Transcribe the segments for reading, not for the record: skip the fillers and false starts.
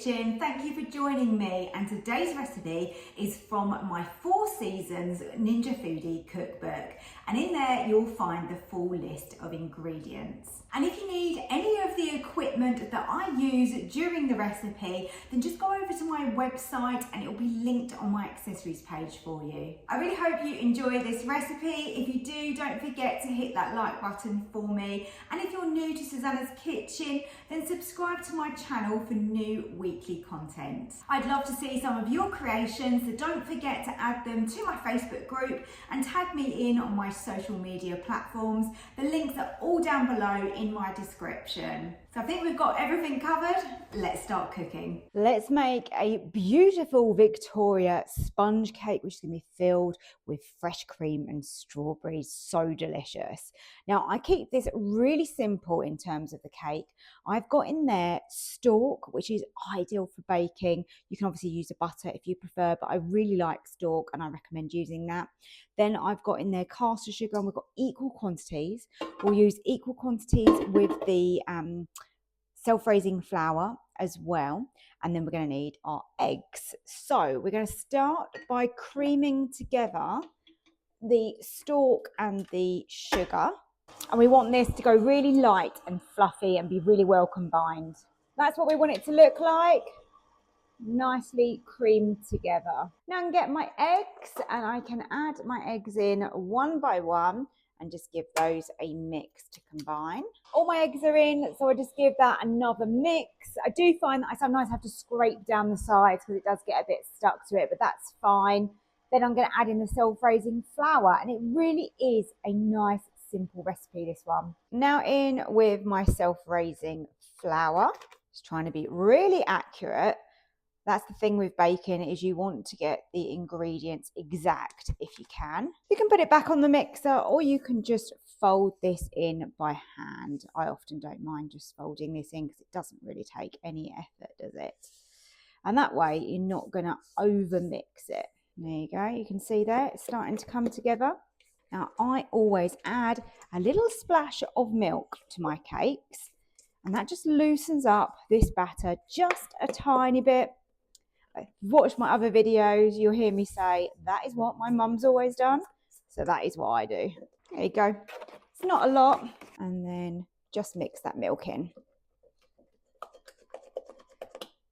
kitchen. Thank you for joining me, and today's recipe is from my 4 Seasons Ninja Foodie cookbook, and in there you'll find the full list of ingredients. And if you need any of the equipment that I use during the recipe, then just go over to my website and it'll be linked on my accessories page for you. I really hope you enjoy this recipe. If you do, don't forget to hit that like button for me, and if you're new to Susannah's Kitchen, then subscribe to my channel for new weekly content. I'd love to see some of your creations, so don't forget to add them to my Facebook group and tag me in on my social media platforms. The links are all down below in my description. So I think we've got everything covered. Let's start cooking. Let's make a beautiful Victoria sponge cake, which is going to be filled with fresh cream and strawberries. So delicious. Now I keep this really simple in terms of the cake. I've got in there stork, which is ideal for baking. You can obviously use a butter if you prefer, but I really like stork and I recommend using that. Then I've got in there caster sugar, and we've got equal quantities. We'll use equal quantities with the self-raising flour as well, and then we're going to need our eggs. So we're going to start by creaming together the stork and the sugar, and we want this to go really light and fluffy and be really well combined. That's what we want it to look like, nicely creamed together. Now I can get my eggs, and I can add my eggs in one by one and just give those a mix to combine. All my eggs are in, so I just give that another mix. I do find that I sometimes have to scrape down the sides because it does get a bit stuck to it, but that's fine. Then I'm going to add in the self-raising flour, and it really is a nice, simple recipe, this one. Now in with my self-raising flour. Just trying to be really accurate. That's the thing with baking, is you want to get the ingredients exact if you can. You can put it back on the mixer, or you can just fold this in by hand. I often don't mind just folding this in because it doesn't really take any effort, does it? And that way you're not going to over mix it. There you go. You can see there it's starting to come together. Now I always add a little splash of milk to my cakes, and that just loosens up this batter just a tiny bit. If you've watched my other videos, you'll hear me say that is what my mum's always done, so that is what I do. There you go. It's not a lot, and then just mix that milk in.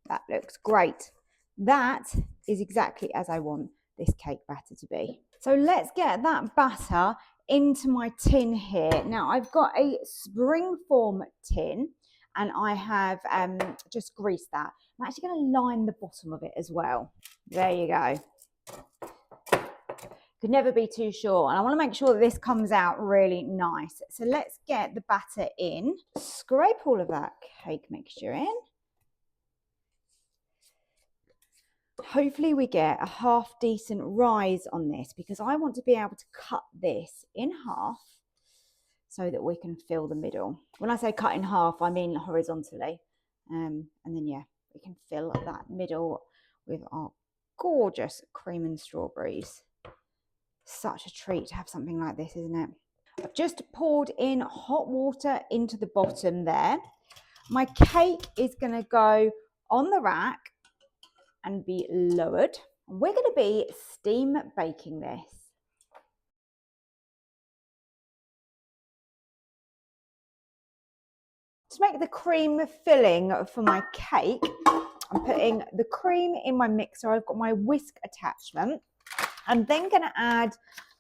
That looks great. That is exactly as I want this cake batter to be. So let's get that batter into my tin here. Now I've got a springform tin, and I have just greased that. I'm actually going to line the bottom of it as well. There you go. Could never be too sure. And I want to make sure that this comes out really nice. So let's get the batter in. Scrape all of that cake mixture in. Hopefully we get a half decent rise on this, because I want to be able to cut this in half so that we can fill the middle. When I say cut in half, I mean horizontally. And then, yeah, we can fill that middle with our gorgeous cream and strawberries. Such a treat to have something like this, isn't it? I've just poured in hot water into the bottom there. My cake is going to go on the rack and be lowered. We're going to be steam baking this. To make the cream filling for my cake, I'm putting the cream in my mixer. I've got my whisk attachment. I'm then going to add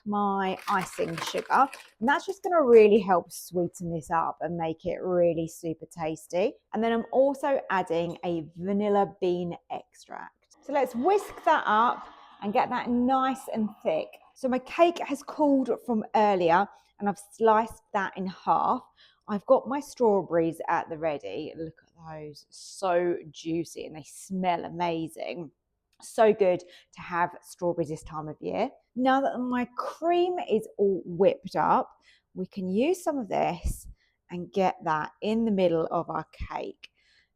my icing sugar, and that's just going to really help sweeten this up and make it really super tasty. And then I'm also adding a vanilla bean extract. So let's whisk that up and get that nice and thick. So my cake has cooled from earlier, and I've sliced that in half. I've got my strawberries at the ready. Look at those, so juicy, and they smell amazing. So good to have strawberries this time of year. Now that my cream is all whipped up, we can use some of this and get that in the middle of our cake.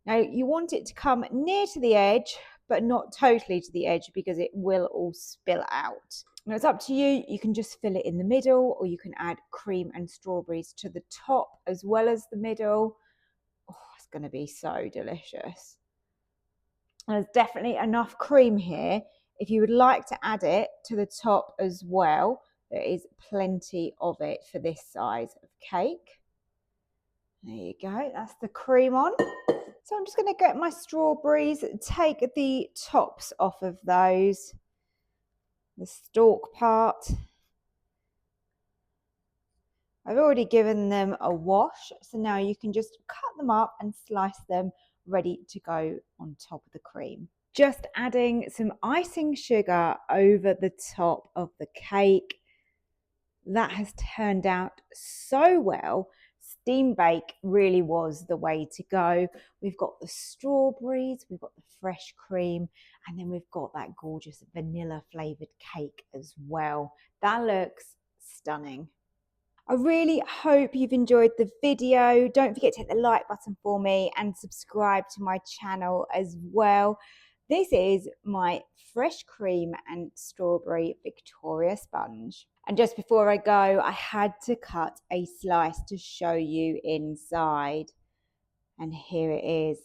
Now you want it to come near to the edge, but not totally to the edge, because it will all spill out. Now it's up to you. You can just fill it in the middle, or you can add cream and strawberries to the top as well as the middle. Oh, it's going to be so delicious. There's definitely enough cream here. If you would like to add it to the top as well, there is plenty of it for this size of cake. There you go, that's the cream on. So I'm just going to get my strawberries, take the tops off of those, the stalk part. I've already given them a wash, so now you can just cut them up and slice them ready to go on top of the cream. Just adding some icing sugar over the top of the cake. That has turned out so well. Steam bake really was the way to go. We've got the strawberries, we've got the fresh cream, and then we've got that gorgeous vanilla flavored cake as well. That looks stunning. I really hope you've enjoyed the video. Don't forget to hit the like button for me and subscribe to my channel as well. This is my fresh cream and strawberry Victoria sponge. And just before I go, I had to cut a slice to show you inside. And here it is.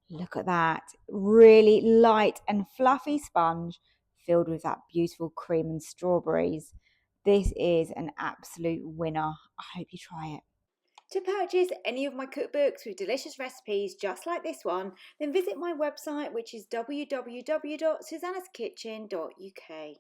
Look at that. Really light and fluffy sponge filled with that beautiful cream and strawberries. This is an absolute winner. I hope you try it. To purchase any of my cookbooks with delicious recipes just like this one, then visit my website, which is www.susannahskitchen.uk.